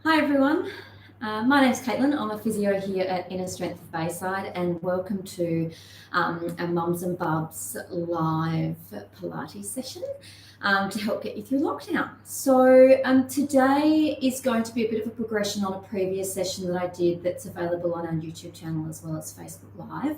Hi everyone, my name's Caitlin. I'm a physio here at Strength Bayside, and welcome to a Mums and Bubs live pilates session to help get you through lockdown. So today is going to be a bit of a progression on a previous session that I did that's available on our YouTube channel as well as Facebook Live.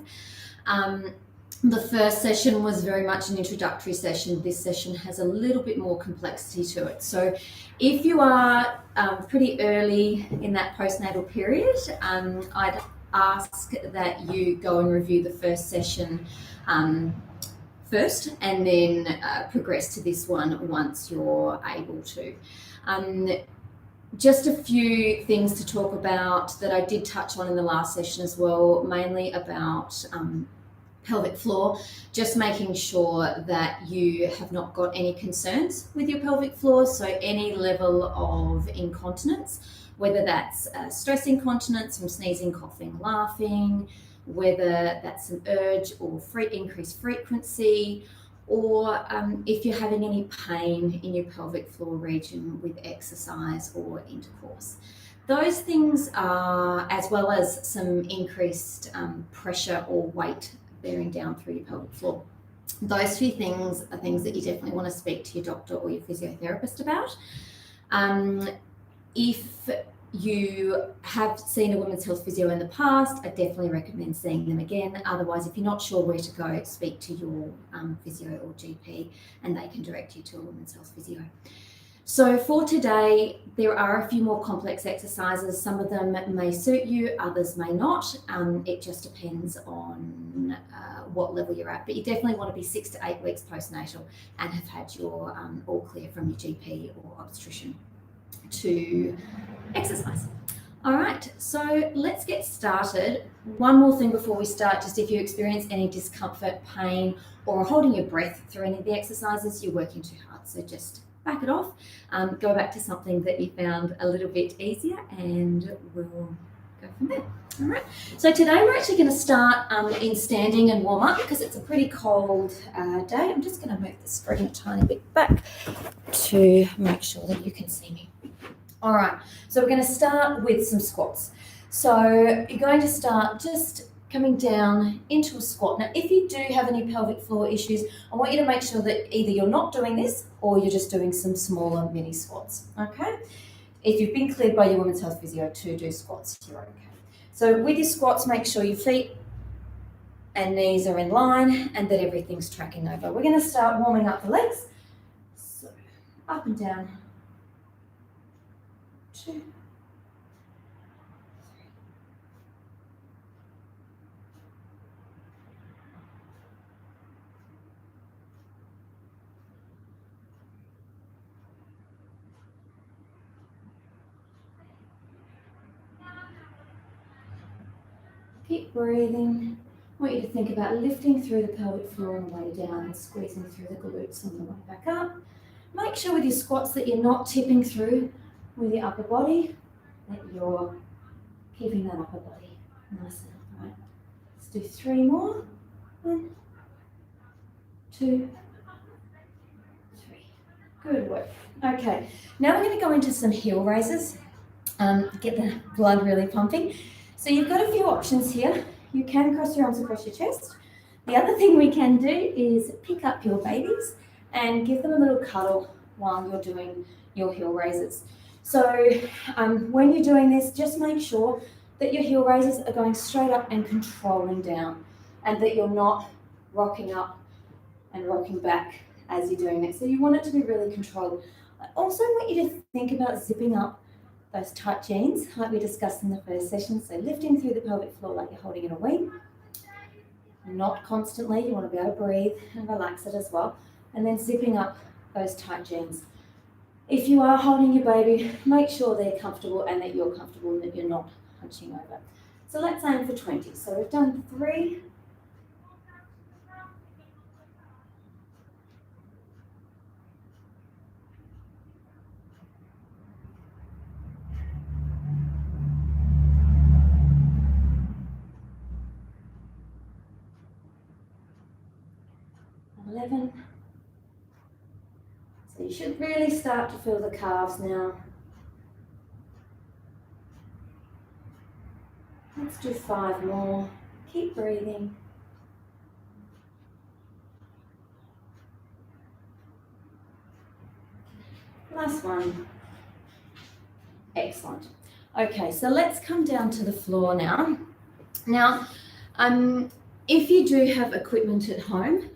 The first session was very much an introductory session. This session has a little bit more complexity to it. So if you are pretty early in that postnatal period, I'd ask that you go and review the first session first, and then progress to this one once you're able to. Just a few things to talk about that I did touch on in the last session as well, mainly about pelvic floor, just making sure that you have not got any concerns with your pelvic floor. So any level of incontinence, whether that's stress incontinence from sneezing, coughing, laughing, whether that's an urge or increased frequency, or if you're having any pain in your pelvic floor region with exercise or intercourse. Those things are, as well as some increased pressure or weight bearing down through your pelvic floor. Those few things are things that you definitely want to speak to your doctor or your physiotherapist about. If you have seen a women's health physio in the past, I definitely recommend seeing them again. Otherwise, if you're not sure where to go, speak to your physio or GP and they can direct you to a women's health physio. So for today, there are a few more complex exercises. Some of them may suit you, others may not. It just depends on what level you're at. But you definitely want to be 6 to 8 weeks postnatal and have had your all clear from your GP or obstetrician to exercise. All right, so let's get started. One more thing before we start, just if you experience any discomfort, pain, or holding your breath through any of the exercises, you're working too hard. So just back it off, go back to something that you found a little bit easier, and we'll go from there. All right, so today we're actually going to start in standing and warm up because it's a pretty cold day. I'm just going to move the screen a tiny bit back to make sure that you can see me. All right, so we're going to start with some squats. So you're going to start just coming down into a squat. Now, if you do have any pelvic floor issues, I want you to make sure that either you're not doing this or you're just doing some smaller mini squats, okay? If you've been cleared by your women's health physio to do squats, you're okay. So with your squats, make sure your feet and knees are in line and that everything's tracking over. We're going to start warming up the legs. So up and down. 2, 3. Keep breathing. I want you to think about lifting through the pelvic floor on the way down and squeezing through the glutes on the way back up. Make sure with your squats that you're not tipping through with your upper body, that you're keeping that upper body nice and upright. Let's do 3 more. 1, 2, 3. Good work. Okay, now we're going to go into some heel raises. Get the blood really pumping. So you've got a few options here. You can cross your arms across your chest. The other thing we can do is pick up your babies and give them a little cuddle while you're doing your heel raises. So when you're doing this, just make sure that your heel raises are going straight up and controlling down, and that you're not rocking up and rocking back as you're doing it. So you want it to be really controlled. I also want you to think about zipping up those tight jeans like we discussed in the first session. So lifting through the pelvic floor like you're holding in a wing. Not constantly, you want to be able to breathe and relax it as well. And then zipping up those tight jeans. If you are holding your baby, make sure they're comfortable and that you're comfortable and that you're not hunching over. So let's aim for 20. So we've done 3. And 11. So you should really start to feel the calves now. Let's do 5 more. Keep breathing. Last one. Excellent. Okay, so let's come down to the floor now. Now, if you do have equipment at home,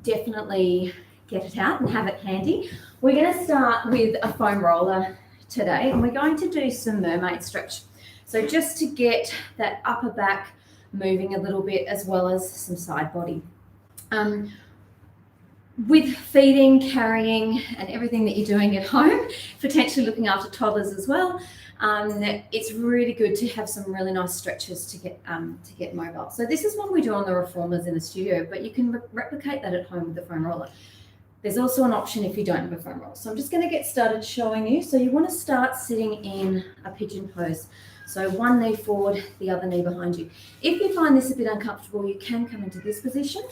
definitely get it out and have it handy. We're going to start with a foam roller today, and we're going to do some mermaid stretch. So just to get that upper back moving a little bit, as well as some side body. With feeding, carrying, and everything that you're doing at home, potentially looking after toddlers as well, it's really good to have some really nice stretches to get mobile. So this is what we do on the reformers in the studio, but you can replicate that at home with the foam roller. There's also an option if you don't have a foam roller. So I'm just going to get started showing you. So you want to start sitting in a pigeon pose. So one knee forward, the other knee behind you. If you find this a bit uncomfortable, you can come into this position,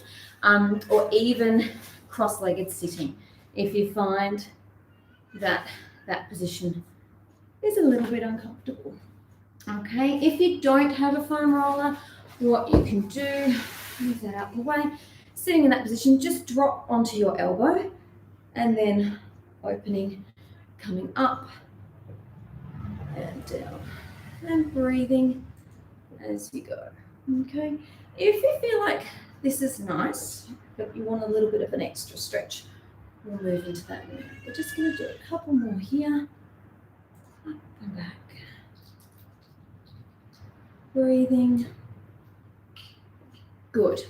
or even cross-legged sitting. If you find that position is a little bit uncomfortable. Okay, if you don't have a foam roller, what you can do, move that out of the way, sitting in that position, just drop onto your elbow and then opening, coming up and down and breathing as you go. Okay, if you feel like this is nice, but you want a little bit of an extra stretch, we'll move into that now. We're just going to do a couple more here, up and back, breathing. Good.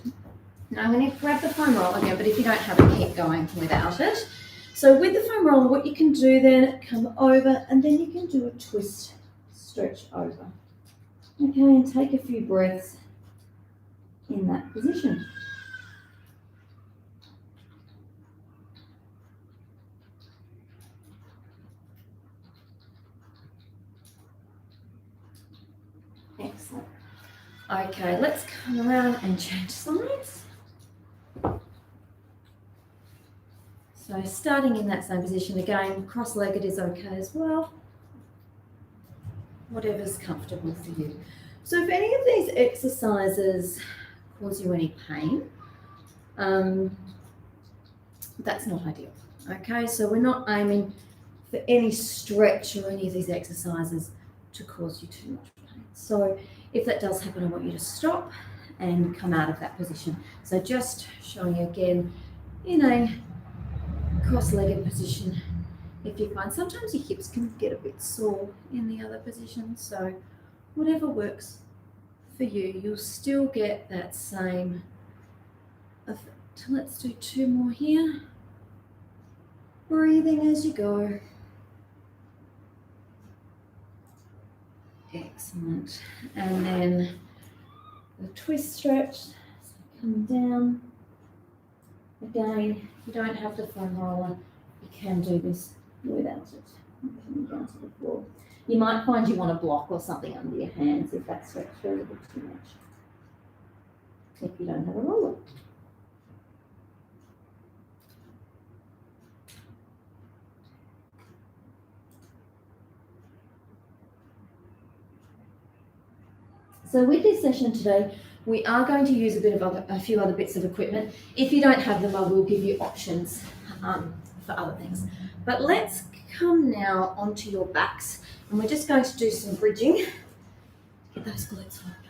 Now I'm going to grab the foam roller again, but if you don't have it, keep going without it. So with the foam roller, what you can do then, come over and then you can do a twist, stretch over. Okay, and take a few breaths in that position. Excellent. Okay, let's come around and change sides. So starting in that same position again, cross-legged is okay as well. Whatever's comfortable for you. So if any of these exercises cause you any pain, that's not ideal. Okay, so we're not aiming for any stretch or any of these exercises to cause you too much pain. So if that does happen, I want you to stop and come out of that position. So just showing you again in a cross-legged position. If you find sometimes your hips can get a bit sore in the other position, so whatever works for you, you'll still get that same effect. Let's do 2 more here. Breathing as you go. Excellent. And then the twist stretch. So come down. Again, you don't have the foam roller. You can do this without it. Coming down to the floor. You might find you want a block or something under your hands if that stretch feels a bit too much. If you don't have a roller. So with this session today, we are going to use a few other bits of equipment. If you don't have them, I will give you options for other things. But let's come now onto your backs, and we're just going to do some bridging. Get those glutes forward.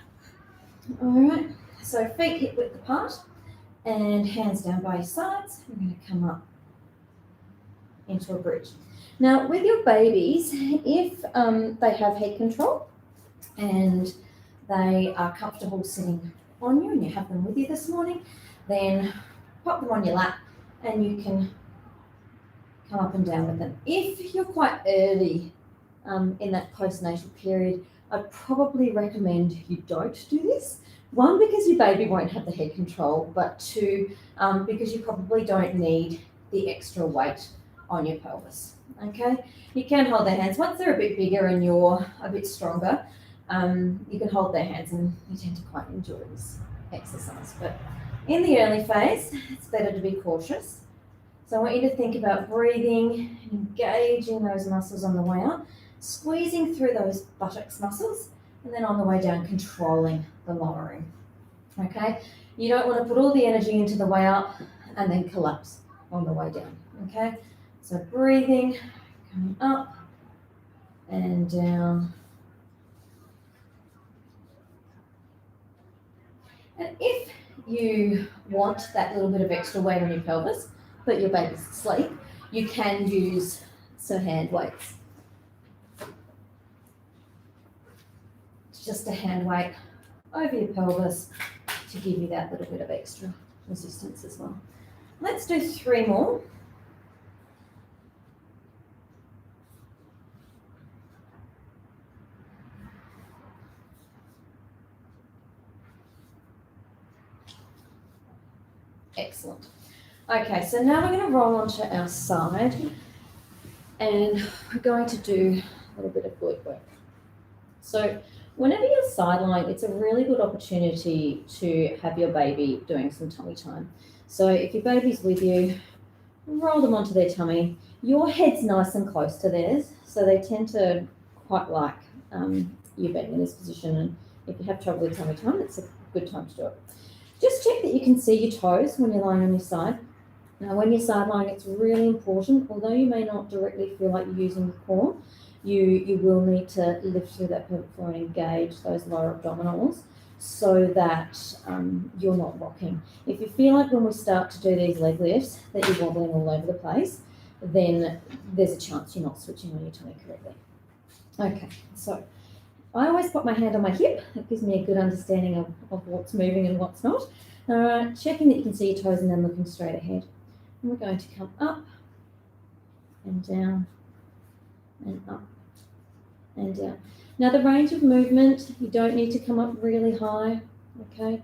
All right, so feet hip width apart and hands down by your sides. We're going to come up into a bridge. Now with your babies, if they have head control and they are comfortable sitting on you and you have them with you this morning, then pop them on your lap and you can come up and down with them. If you're quite early in that postnatal period, I'd probably recommend you don't do this. 1, because your baby won't have the head control, but 2, because you probably don't need the extra weight on your pelvis. Okay, you can hold their hands. Once they're a bit bigger and you're a bit stronger, you can hold their hands and you tend to quite enjoy this exercise. But in the early phase, it's better to be cautious. So I want you to think about breathing, engaging those muscles on the way up, squeezing through those buttocks muscles, And then on the way down, controlling the lowering. Okay, you don't want to put all the energy into the way up and then collapse on the way down. Okay, so breathing, coming up and down. And if you want that little bit of extra weight on your pelvis, but your baby's asleep, you can use some hand weights. It's just a hand weight over your pelvis to give you that little bit of extra resistance as well. Let's do 3 more. Excellent. Okay, so now we're going to roll onto our side and we're going to do a little bit of glute work. So whenever you're side lying, it's a really good opportunity to have your baby doing some tummy time. So if your baby's with you, roll them onto their tummy. Your head's nice and close to theirs, so they tend to quite like you being in this position. And if you have trouble with tummy time, it's a good time to do it. Just check that you can see your toes when you're lying on your side. Now, when you're side lying, it's really important, although you may not directly feel like you're using the core, you will need to lift through that pelvic floor and engage those lower abdominals so that you're not rocking. If you feel like when we start to do these leg lifts that you're wobbling all over the place, then there's a chance you're not switching on your tummy correctly. Okay, so I always put my hand on my hip. That gives me a good understanding of what's moving and what's not. Checking that you can see your toes and then looking straight ahead. And we're going to come up and down and up and down. Now the range of movement, you don't need to come up really high, okay?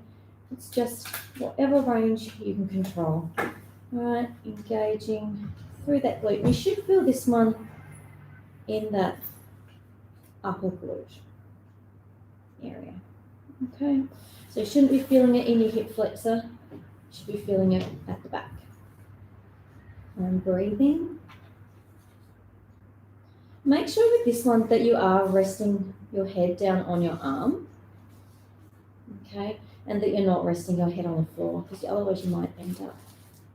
It's just whatever range you can control. All right, engaging through that glute. You should feel this one in that upper glute area, okay? So you shouldn't be feeling it in your hip flexor, you should be feeling it at the back. And breathing. Make sure with this one that you are resting your head down on your arm, okay? And that you're not resting your head on the floor, because otherwise you might end up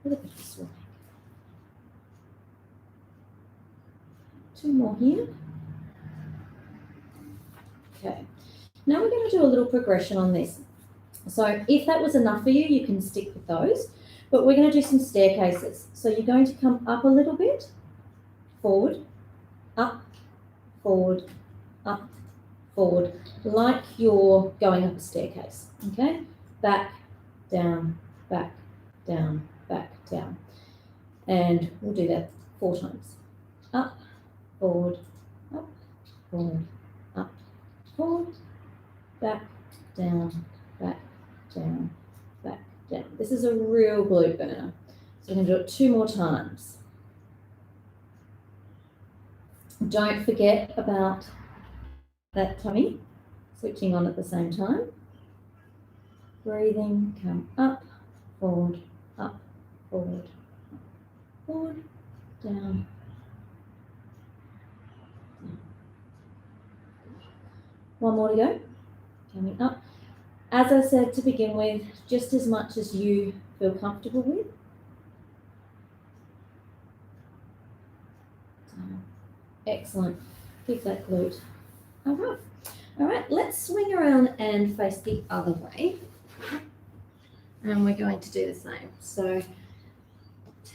with a bit of swelling. 2 more here. Okay. Now we're going to do a little progression on this. So if that was enough for you, you can stick with those. But we're going to do some staircases. So you're going to come up a little bit, forward, up, forward, like you're going up a staircase, okay? Back, down, back, down, back, down. And we'll do that 4 times. Up, forward, up, forward, up, forward, back, down, back, down, back, down. This is a real glute burner. So we're going to do it 2 more times. Don't forget about that tummy, switching on at the same time. Breathing, come up, forward, forward, down. One more to go. Coming up. As I said to begin with, just as much as you feel comfortable with. Excellent. Keep that glute. All right, let's swing around and face the other way. And we're going to do the same. So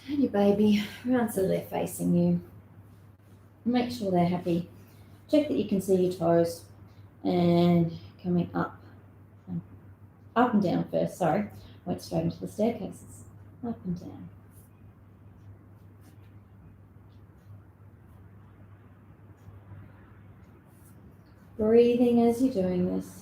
turn your baby around so they're facing you. Make sure they're happy. Check that you can see your toes. And coming up and down first, sorry. Went straight into the staircases. Up and down. Breathing as you're doing this.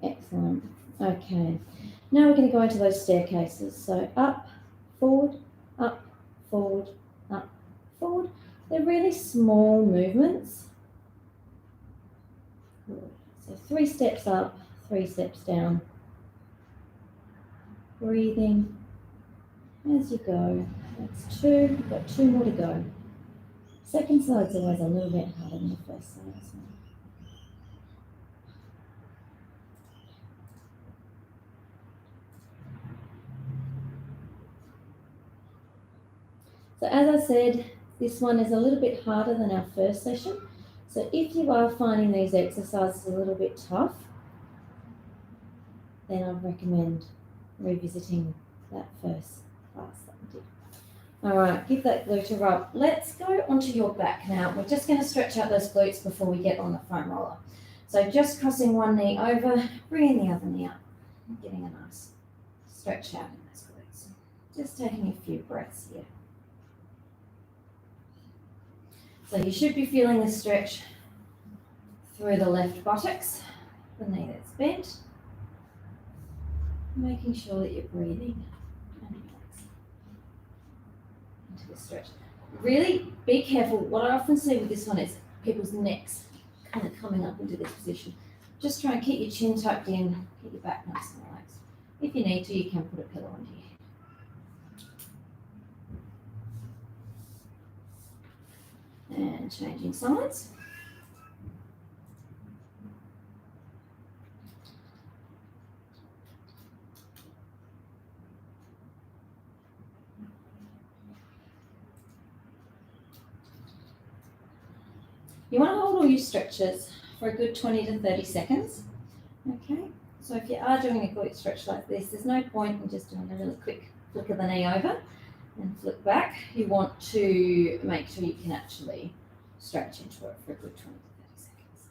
Excellent. Okay. Now we're going to go into those staircases. So up, forward, up, forward, up, forward. They're really small movements. So 3 steps up, 3 steps down. Breathing as you go. That's 2. You've got 2 more to go. Second side's always a little bit harder than the first side. So as I said, this one is a little bit harder than our first session. So if you are finding these exercises a little bit tough, then I'd recommend revisiting that first class that we did. All right, give that glute a rub. Let's go onto your back now. We're just going to stretch out those glutes before we get on the foam roller. So just crossing one knee over, bringing the other knee up, getting a nice stretch out in those glutes. Just taking a few breaths here. So you should be feeling the stretch through the left buttocks, the knee that's bent, making sure that you're breathing and relaxing into the stretch. Really be careful. What I often see with this one is people's necks kind of coming up into this position. Just try and keep your chin tucked in, keep your back nice and relaxed. If you need to, you can put a pillow under your head. And changing sides. You want to hold all your stretches for a good 20 to 30 seconds. Okay, so if you are doing a glute stretch like this, there's no point in just doing a really quick flick of the knee over and flick back. You want to make sure you can actually stretch into it for a good 20 to 30 seconds.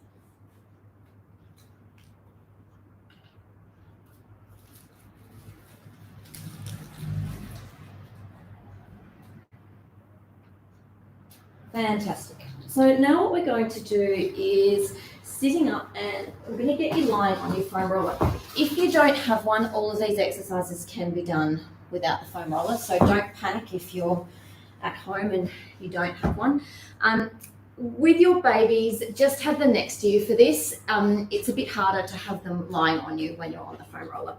Fantastic. So now what we're going to do is sitting up, and we're going to get you lying on your foam roller. If you don't have one, all of these exercises can be done without the foam roller, so don't panic if you're at home and you don't have one. With your babies, just have them next to you for this. It's a bit harder to have them lying on you when you're on the foam roller.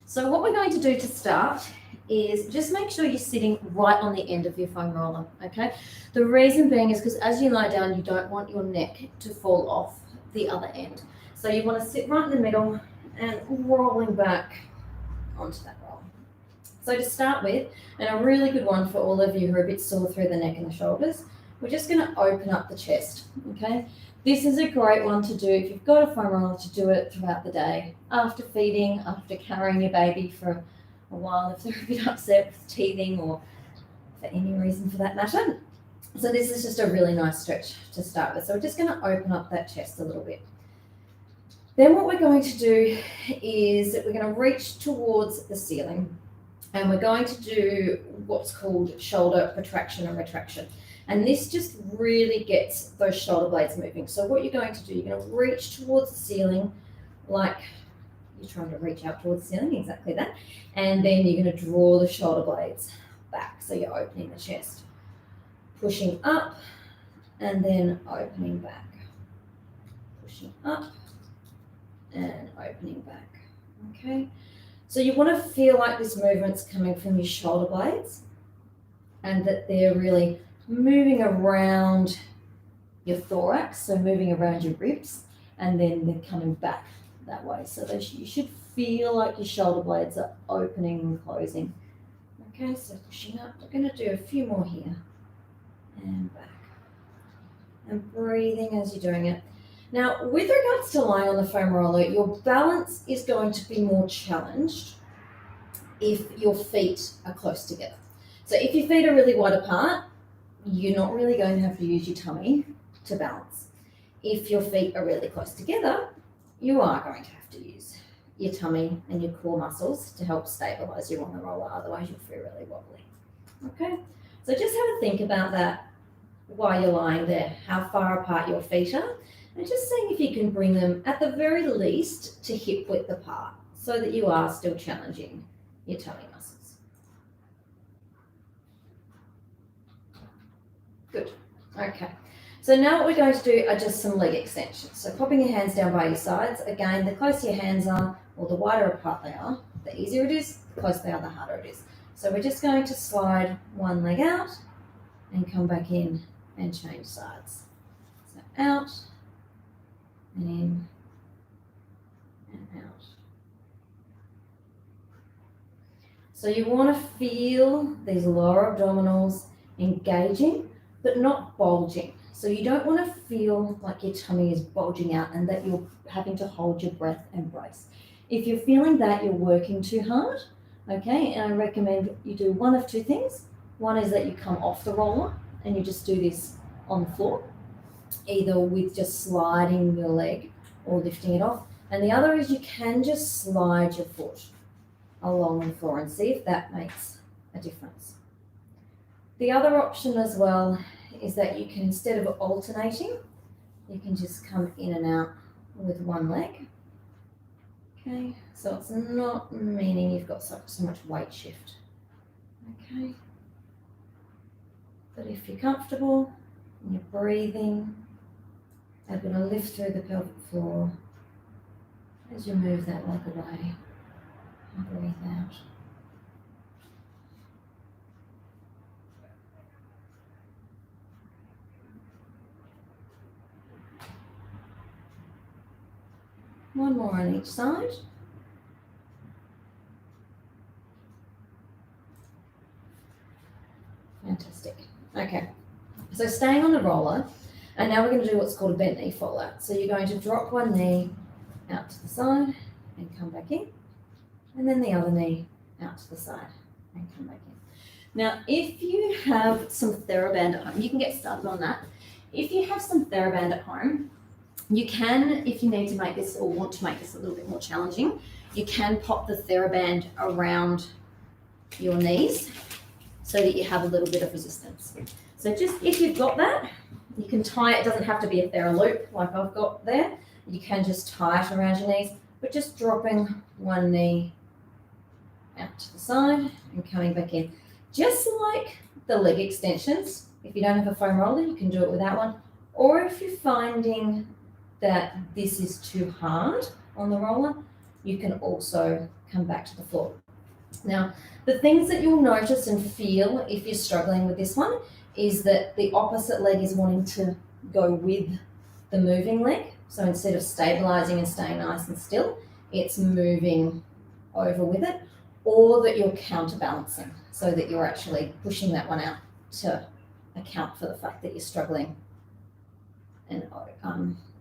So what we're going to do to start is just make sure you're sitting right on the end of your foam roller, okay? The reason being is because as you lie down, you don't want your neck to fall off the other end. So you want to sit right in the middle and rolling back onto that roll. So to start with, and a really good one for all of you who are a bit sore through the neck and the shoulders, we're just going to open up the chest, okay? This is a great one to do if you've got a foam roller, to do it throughout the day. After feeding, after carrying your baby for a while, if they're a bit upset with teething or for any reason for that matter. So this is just a really nice stretch to start with. So we're just going to open up that chest a little bit. Then what we're going to do is we're going to reach towards the ceiling, and we're going to do what's called shoulder protraction and retraction. And this just really gets those shoulder blades moving. So what you're going to do, you're going to reach towards the ceiling like you're trying to reach out towards the ceiling, exactly that. And then you're going to draw the shoulder blades back. So you're opening the chest, pushing up, and then opening back. Pushing up and opening back. Okay. So you want to feel like this movement's coming from your shoulder blades and that they're really moving around your thorax, so moving around your ribs, and then they're coming back that way. So you should feel like your shoulder blades are opening and closing. Okay, so pushing up. We're going to do a few more here and back. And breathing as you're doing it. Now, with regards to lying on the foam roller, your balance is going to be more challenged if your feet are close together. So if your feet are really wide apart, you're not really going to have to use your tummy to balance. If your feet are really close together, you are going to have to use your tummy and your core muscles to help stabilize you on the roller, otherwise you'll feel really wobbly. Okay, so just have a think about that while you're lying there, how far apart your feet are, and just seeing if you can bring them at the very least to hip width apart. so that you are still challenging your tummy muscles. Good. Okay. So now what we're going to do are just some leg extensions. So popping your hands down by your sides. Again, the closer your hands are, or the wider apart they are, the easier it is. The closer they are, the harder it is. So we're just going to slide one leg out and come back in and change sides. So out and in and out. So you want to feel these lower abdominals engaging, but not bulging. So you don't want to feel like your tummy is bulging out and that you're having to hold your breath and brace. If you're feeling that, you're working too hard, okay? And I recommend you do one of two things. One is that you come off the roller and you just do this on the floor, either with just sliding your leg or lifting it off. And the other is you can just slide your foot along the floor and see if that makes a difference. The other option as well is that you can, instead of alternating, you can just come in and out with one leg. Okay, so it's not meaning you've got so much weight shift. Okay, but if you're comfortable and you're breathing, able to lift through the pelvic floor as you move that leg away and breathe out. One more on each side. Fantastic. Okay, so staying on the roller, and now we're going to do what's called a bent knee fallout. So you're going to drop one knee out to the side and come back in, and then the other knee out to the side and come back in. Now, if you have some TheraBand at home, you can get started on that. If you have some TheraBand at home, you can, if you need to make this or want to make this a little bit more challenging, you can pop the TheraBand around your knees so that you have a little bit of resistance. So just if you've got that, you can tie it. It doesn't have to be a Thera loop like I've got there. You can just tie it around your knees, but just dropping one knee out to the side and coming back in. Just like the leg extensions, if you don't have a foam roller, you can do it without one. Or if you're finding that this is too hard on the roller, you can also come back to the floor. Now, the things that you'll notice and feel if you're struggling with this one is that the opposite leg is wanting to go with the moving leg. So instead of stabilizing and staying nice and still, it's moving over with it, or that you're counterbalancing so that you're actually pushing that one out to account for the fact that you're struggling and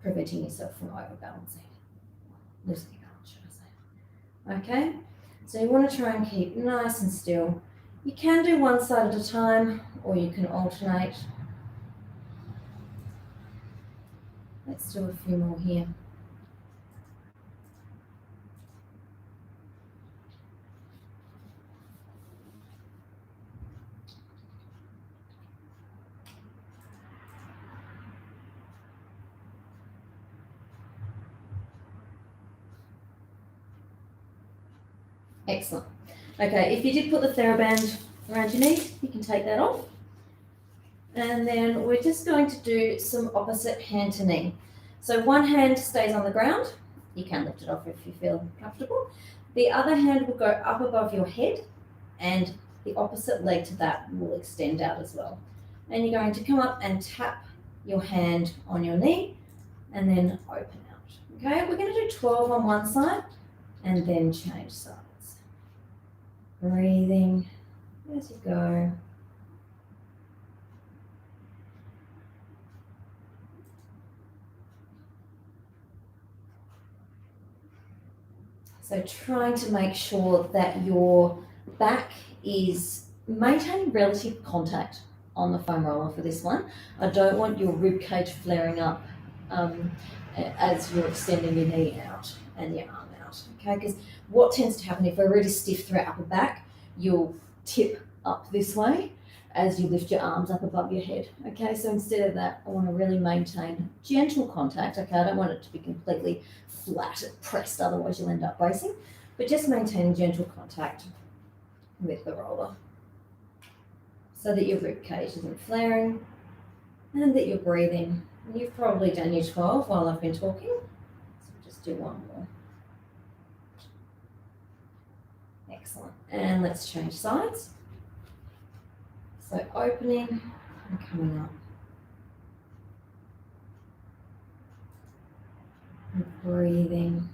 preventing yourself from overbalancing, losing balance, should I say. Okay, so you want to try and keep nice and still. You can do one side at a time, or you can alternate. Let's do a few more here. Excellent. Okay, if you did put the TheraBand around your knees, you can take that off. And then we're just going to do some opposite hand to knee. So one hand stays on the ground. You can lift it off if you feel comfortable. The other hand will go up above your head, and the opposite leg to that will extend out as well. And you're going to come up and tap your hand on your knee and then open out. Okay, we're going to do 12 on one side and then change sides. Breathing as you go. So trying to make sure that your back is maintaining relative contact on the foam roller for this one. I don't want your rib cage flaring up as you're extending your knee out and your arm out, okay? Because what tends to happen if we're really stiff through our upper back, you'll tip up this way as you lift your arms up above your head, okay? So instead of that, I want to really maintain gentle contact, okay? I don't want it to be completely flat, pressed, otherwise you'll end up bracing. but just maintain gentle contact with the roller so that your rib cage isn't flaring and that you're breathing. And you've probably done your 12 while I've been talking, so just do one more. Excellent. And let's change sides. So opening and coming up. And breathing.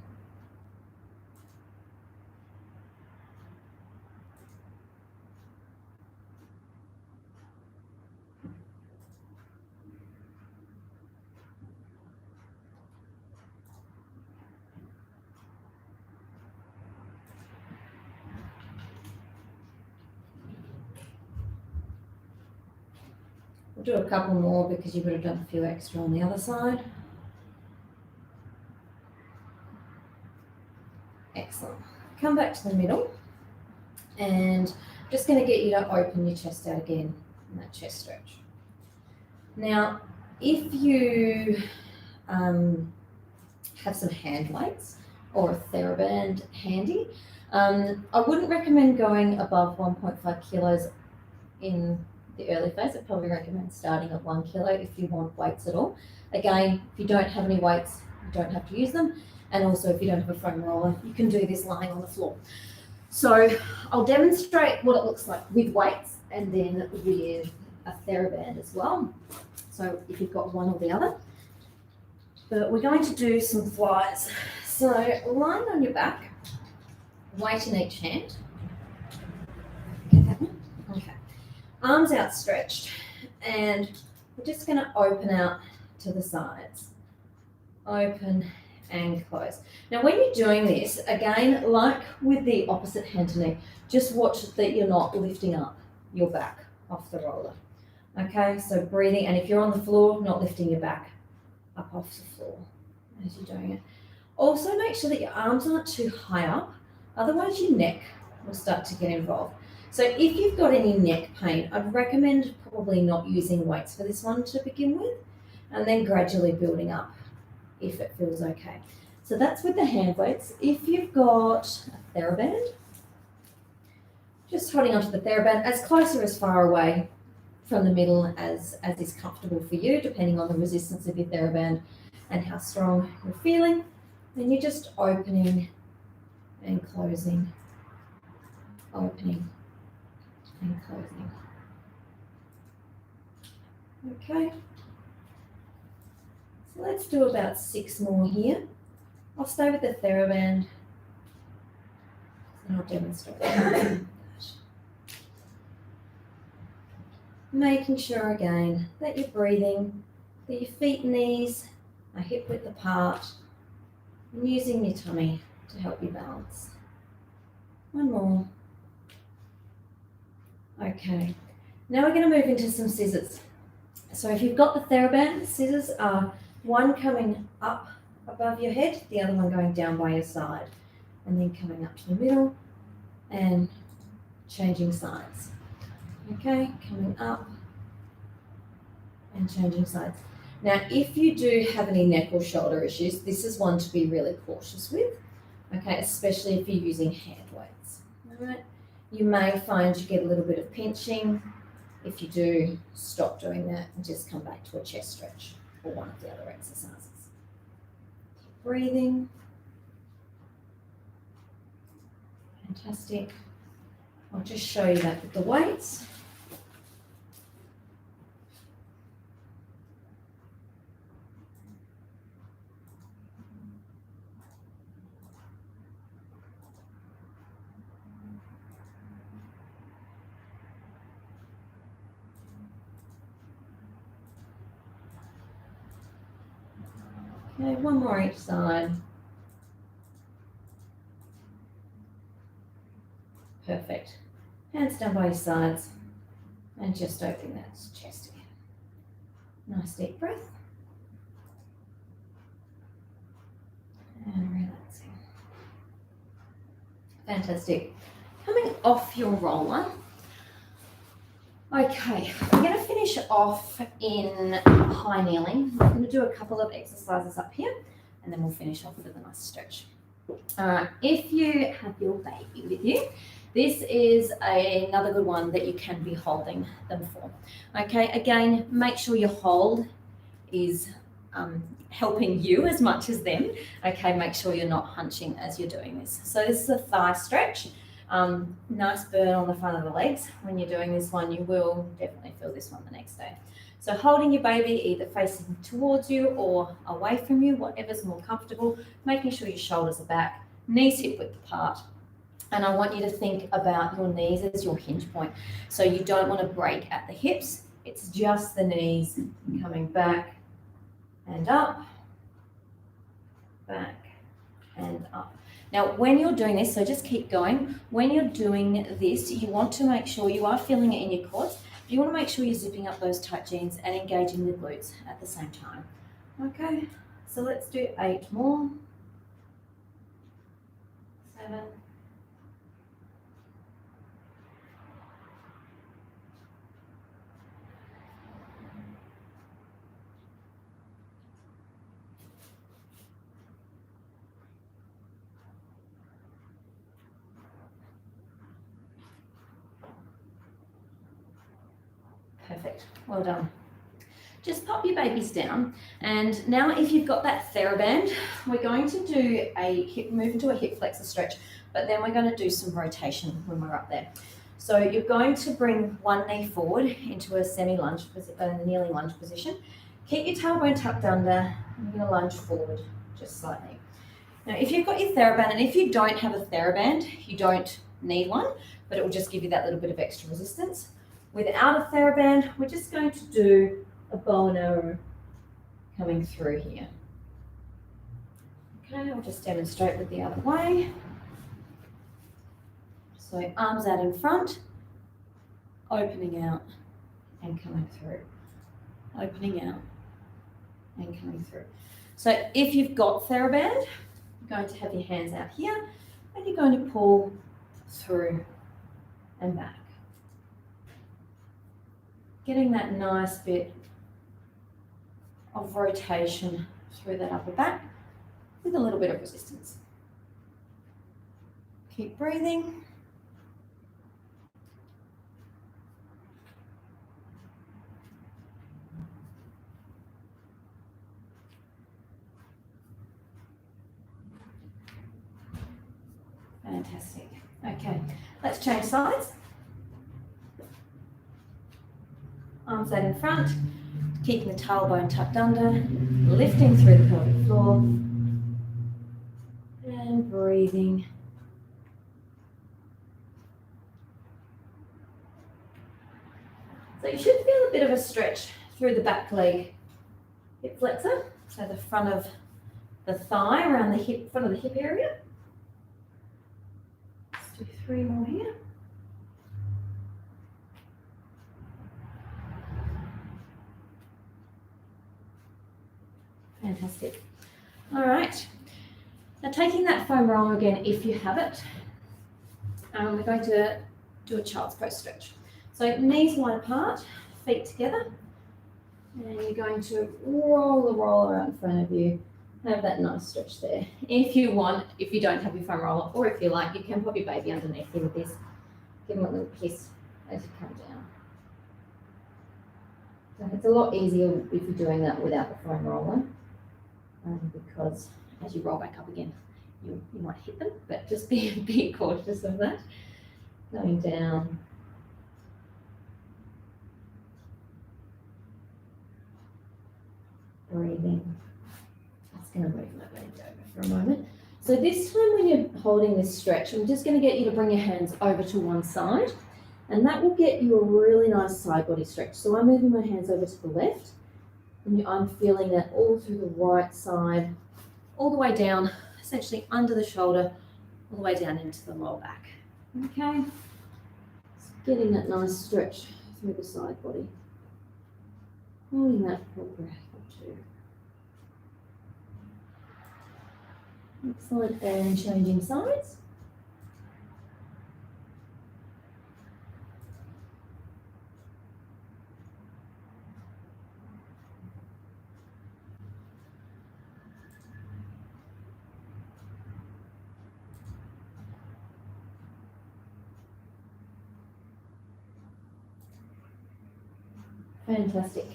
We'll do a couple more because you would have done a few extra on the other side. Excellent. Come back to the middle, and I'm just going to get you to open your chest out again in that chest stretch. Now, if you have some hand weights or a TheraBand handy, I wouldn't recommend going above 1.5 kilos in the early phase. I'd probably recommend starting at 1 kilo if you want weights at all. Again, if you don't have any weights, you don't have to use them. And also, if you don't have a foam roller, you can do this lying on the floor. So I'll demonstrate what it looks like with weights and then with a TheraBand as well. So if you've got one or the other. But we're going to do some flies. So lying on your back, weight in each hand. Get that one? Okay. Arms outstretched, and we're just going to open out to the sides. Open and close. Now when you're doing this, again, like with the opposite hand to knee, just watch that you're not lifting up your back off the roller. Okay, so breathing, and if you're on the floor, not lifting your back up off the floor as you're doing it. Also make sure that your arms aren't too high up, otherwise your neck will start to get involved. So if you've got any neck pain, I'd recommend probably not using weights for this one to begin with, and then gradually building up if it feels okay. So that's with the hand weights. If you've got a TheraBand, just holding onto the TheraBand as close or as far away from the middle as is comfortable for you, depending on the resistance of your TheraBand and how strong you're feeling. Then you're just opening and closing, opening and closing. Okay. So let's do about 6 more here. I'll stay with the TheraBand and I'll demonstrate that. Making sure again that you're breathing, that your feet and knees are hip width apart, and using your tummy to help you balance. One more. Okay, now we're going to move into some scissors. So if you've got the TheraBand, the scissors are one coming up above your head, the other one going down by your side, and then coming up to the middle and changing sides. Okay, coming up and changing sides. Now, if you do have any neck or shoulder issues, this is one to be really cautious with, okay, especially if you're using hand weights. All right, you may find you get a little bit of pinching. If you do, stop doing that and just come back to a chest stretch or one of the other exercises. Keep breathing. Fantastic. I'll just show you that with the weights. Okay, one more each side. Perfect. Hands down by your sides and just opening that chest again. Nice deep breath. And relaxing. Fantastic. Coming off your roller. Okay, we're going to finish off in high kneeling. I'm going to do a couple of exercises up here and then we'll finish off with a nice stretch. All right, if you have your baby with you, this is another good one that you can be holding them for. Okay, again, make sure your hold is helping you as much as them. Okay, make sure you're not hunching as you're doing this. So this is a thigh stretch. Nice burn on the front of the legs. When you're doing this one, you will definitely feel this one the next day. So holding your baby either facing towards you or away from you, whatever's more comfortable, making sure your shoulders are back, knees hip width apart. And I want you to think about your knees as your hinge point. So you don't want to break at the hips. It's just the knees coming back and up, back and up. Now, when you're doing this, so just keep going. When you're doing this, you want to make sure you are feeling it in your quads. But you want to make sure you're zipping up those tight jeans and engaging the glutes at the same time. Okay, so let's do 8 more. 7. Perfect, well done. Just pop your babies down, and now if you've got that TheraBand, we're going to do a hip, move into a hip flexor stretch, but then we're going to do some rotation when we're up there. So you're going to bring one knee forward into a semi-lunge, kneeling lunge position. Keep your tailbone tucked under, and you're going to lunge forward just slightly. Now, if you've got your TheraBand, and if you don't have a TheraBand, you don't need one, but it will just give you that little bit of extra resistance. Without a TheraBand, we're just going to do a bow and arrow coming through here. Okay, I'll just demonstrate with the other way. So arms out in front, opening out and coming through. Opening out and coming through. So if you've got TheraBand, you're going to have your hands out here and you're going to pull through and back. Getting that nice bit of rotation through that upper back with a little bit of resistance. Keep breathing. Fantastic. Okay, let's change sides. Arms out in front, keeping the tailbone tucked under, lifting through the pelvic floor, and breathing. So you should feel a bit of a stretch through the back leg hip flexor, so the front of the thigh around the hip, front of the hip area. Let's do 3 more here. Fantastic. All right. Now taking that foam roller again, if you have it, we're going to do a child's pose stretch. So knees wide apart, feet together, and you're going to roll the roller out in front of you. Have that nice stretch there. If you want, if you don't have your foam roller, or if you like, you can pop your baby underneath you with this. Give them a little kiss as you come down. So it's a lot easier if you're doing that without the foam roller, because as you roll back up again, you might hit them, but just be cautious of that. Going down. Breathing. That's going to move my body over for a moment. So this time when you're holding this stretch, I'm just going to get you to bring your hands over to one side, and that will get you a really nice side body stretch. So I'm moving my hands over to the left, and I'm feeling that all through the right side, all the way down, essentially under the shoulder, all the way down into the lower back. Okay, so getting that nice stretch through the side body. Holding that for a breath or 2. Excellent, and changing sides. Fantastic.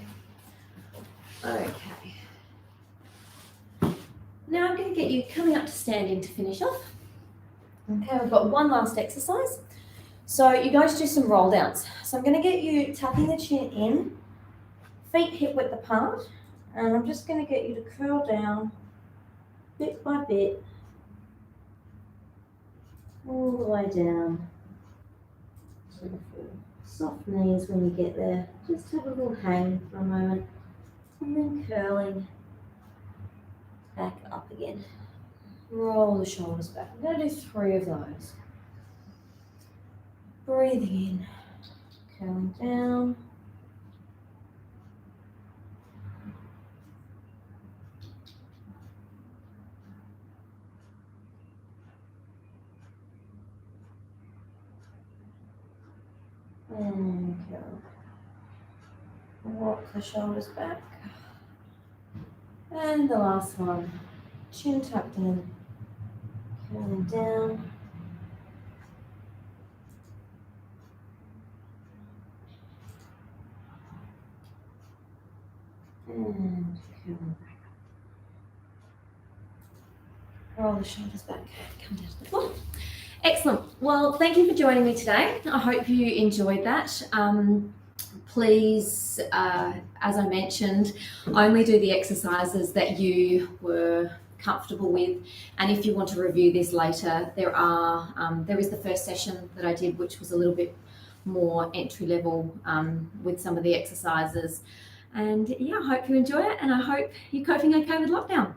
Okay. Now I'm going to get you coming up to standing to finish off. Okay, we've got one last exercise. So you're going to do some roll downs. So I'm going to get you tucking the chin in, feet hip width apart, and I'm just going to get you to curl down bit by bit, all the way down. Soft knees when you get there. Just have a little hang for a moment, and then curling back up again. Roll the shoulders back. I'm going to do 3 of those. Breathing in, curling down. And curl. Walk the shoulders back. And the last one, chin tucked in, curling down. And curling back up. Roll the shoulders back, come down to the floor. Excellent. Well, thank you for joining me today. I hope you enjoyed that. Please, as I mentioned, only do the exercises that you were comfortable with. And if you want to review this later, there is the first session that I did, which was a little bit more entry level with some of the exercises. And yeah, I hope you enjoy it, and I hope you're coping okay with lockdown.